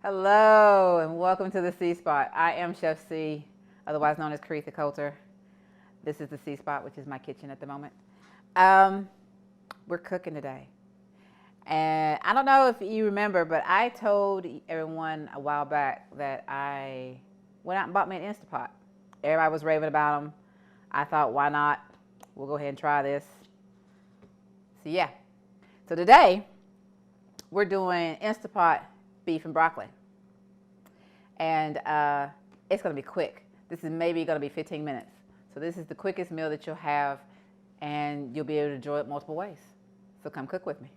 Hello and welcome to the C-Spot. I am Chef C, otherwise known as Caretha Coulter. This is the C-Spot, which is my kitchen at the moment. We're cooking today. And I don't know if you remember, but I told everyone a while back that I went out and bought me an Instapot. Everybody was raving about them. I thought, why not? We'll go ahead and try this. So yeah. So today, we're doing Instapot beef and broccoli. And it's going to be quick. This is maybe going to be 15 minutes. So this is the quickest meal that you'll have, and you'll be able to enjoy it multiple ways. So come cook with me.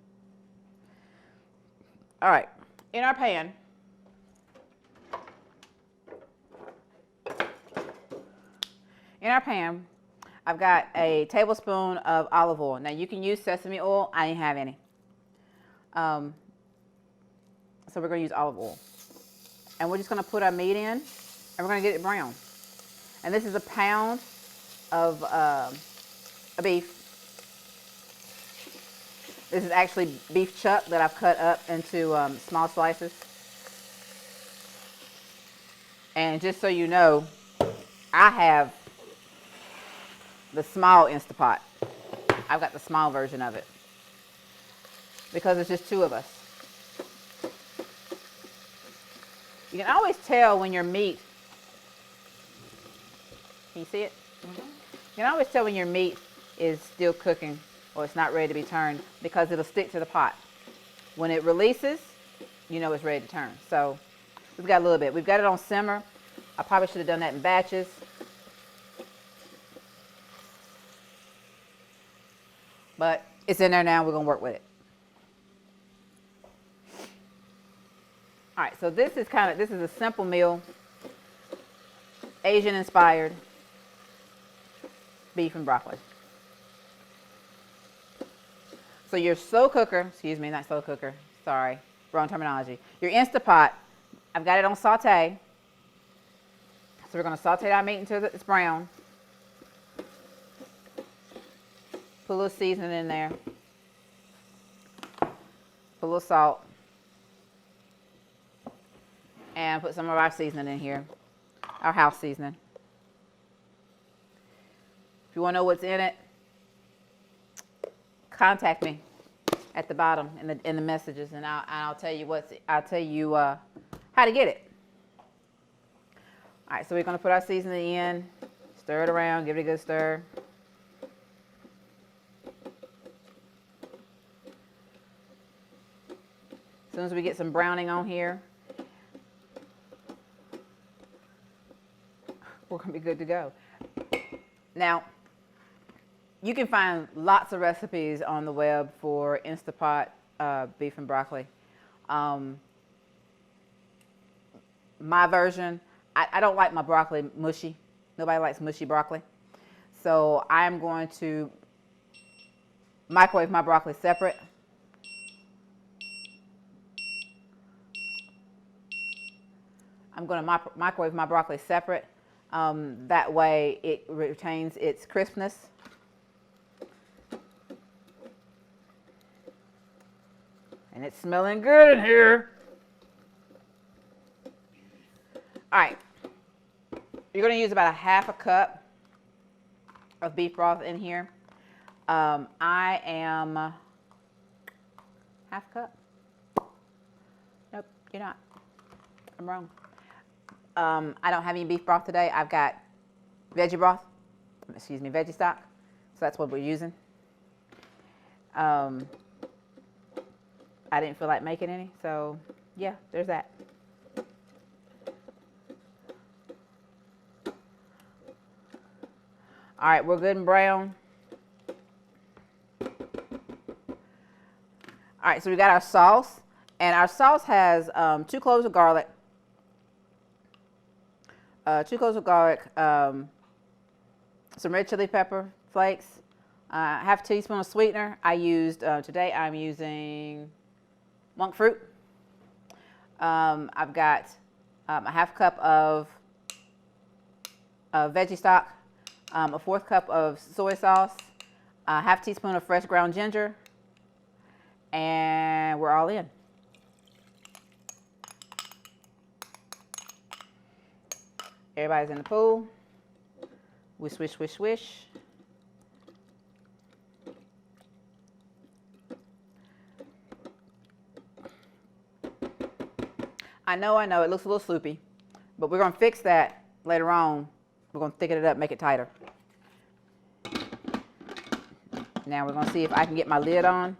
All right, in our pan, I've got a tablespoon of olive oil. Now you can use sesame oil. I didn't have any. So we're going to use olive oil. And we're just going to put our meat in, and we're going to get it brown. And this is a pound of beef. This is actually beef chuck that I've cut up into small slices. And just so you know, I have the small Instapot. I've got the small version of it because it's just two of us. You can always tell when your meat, can you see it? Mm-hmm. You can always tell when your meat is still cooking or it's not ready to be turned because it'll stick to the pot. When it releases, you know it's ready to turn. So we've got a little bit. We've got it on simmer. I probably should have done that in batches. But it's in there now. We're going to work with it. All right, so this is a simple meal, Asian inspired beef and broccoli. So your slow cooker, excuse me, not slow cooker, sorry, wrong terminology. Your Instapot, I've got it on saute. So we're going to saute our meat until it's brown. Put a little seasoning in there. Put a little salt. And put some of our seasoning in here, our house seasoning. If you want to know what's in it, contact me at the bottom in the messages, and I'll tell you how to get it. All right, so we're going to put our seasoning in, stir it around, give it a good stir. As soon as we get some browning on here, we're going to be good to go. Now, you can find lots of recipes on the web for Instapot beef and broccoli. My version, I don't like my broccoli mushy. Nobody likes mushy broccoli. So I'm going to microwave my broccoli separate. I'm going to microwave my broccoli separate. That way it retains its crispness. And it's smelling good in here. All right. You're going to use about a half a cup of beef broth in here. I am half a cup. Nope, you're not. I'm wrong. I don't have any beef broth today. I've got veggie stock. So that's what we're using. I didn't feel like making any, so yeah, there's that. All right, we're good and brown. All right, so we got our sauce, and our sauce has 2 cloves of garlic. 2 cloves of garlic, some red chili pepper flakes, half a teaspoon of sweetener. Today I'm using monk fruit. I've got a half cup of veggie stock, a 1/4 cup of soy sauce, a half teaspoon of fresh ground ginger, and we're all in. Everybody's in the pool. We swish, swish, swish. I know, it looks a little sloopy, but we're gonna fix that later on. We're gonna thicken it up, make it tighter. Now we're gonna see if I can get my lid on.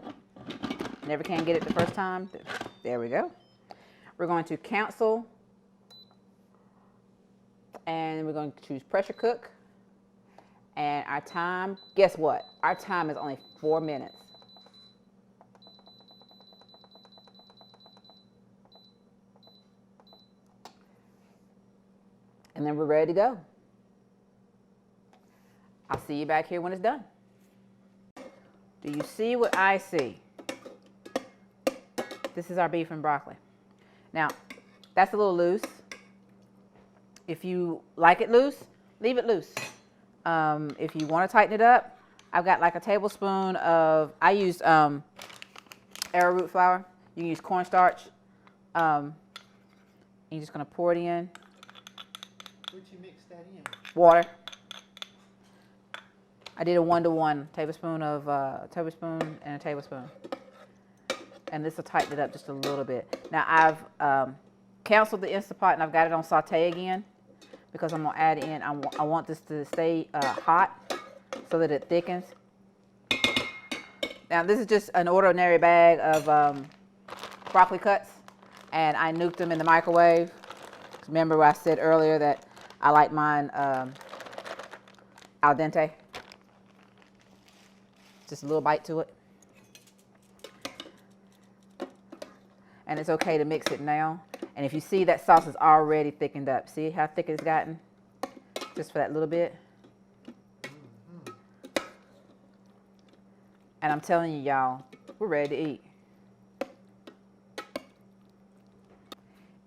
Never can get it the first time. There we go. We're going to cancel, and we're going to choose pressure cook. And our time, guess what? Our time is only 4 minutes. And then we're ready to go. I'll see you back here when it's done. Do you see what I see? This is our beef and broccoli. Now, that's a little loose. If you like it loose, leave it loose. If you want to tighten it up, I've got like a tablespoon of, I used arrowroot flour. You can use cornstarch. You're just going to pour it in. Where'd you mix that in? Water. I did a 1-to-1 tablespoon of tablespoon and a tablespoon. And this will tighten it up just a little bit. Now I've canceled the Instapot and I've got it on saute again because I'm gonna add in. I want this to stay hot so that it thickens. Now this is just an ordinary bag of broccoli cuts, and I nuked them in the microwave. Remember what I said earlier that I like mine al dente. Just a little bite to it. And it's okay to mix it now. And if you see that sauce is already thickened up, see how thick it's gotten? Just for that little bit. And I'm telling you, y'all, we're ready to eat.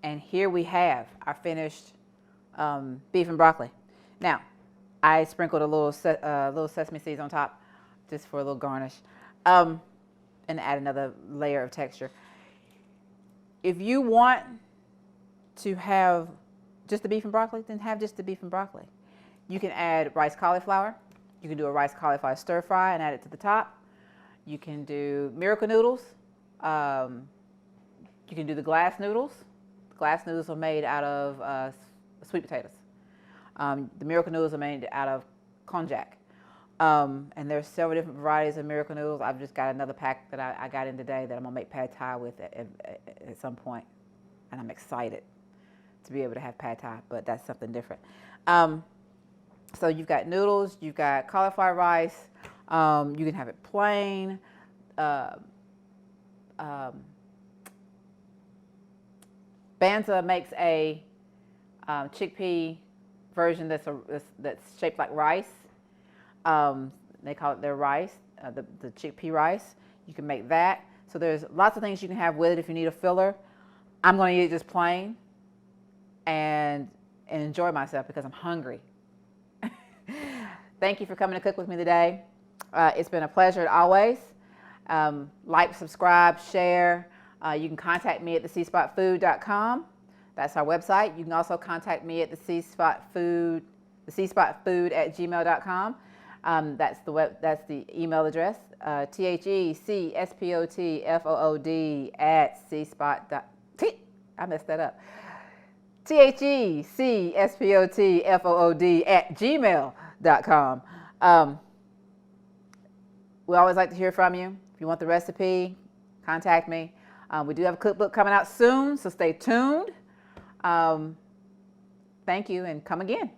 And here we have our finished beef and broccoli. Now, I sprinkled a little sesame seeds on top just for a little garnish, and add another layer of texture. If you want to have just the beef and broccoli, then have just the beef and broccoli. You can add rice cauliflower. You can do a rice cauliflower stir fry and add it to the top. You can do miracle noodles. You can do the glass noodles. Glass noodles are made out of sweet potatoes. The miracle noodles are made out of konjac. And there's several different varieties of miracle noodles. I've just got another pack that I got in today that I'm gonna make pad thai with at some point. And I'm excited to be able to have pad thai, but that's something different. So you've got noodles, you've got cauliflower rice, you can have it plain. Banza makes a chickpea version that's shaped like rice. They call it their rice, the chickpea rice. You can make that. So there's lots of things you can have with it if you need a filler. I'm going to eat it just plain and enjoy myself because I'm hungry. Thank you for coming to cook with me today. It's been a pleasure as always. Like, subscribe, share. You can contact me at thecspotfood.com. That's our website. You can also contact me at thecspotfood@gmail.com. That's the email address. THECSPOTFOOD@cspot. I messed that up. THECSPOTFOOD@gmail.com. We always like to hear from you. If you want the recipe, contact me. We do have a cookbook coming out soon, so stay tuned. Thank you and come again.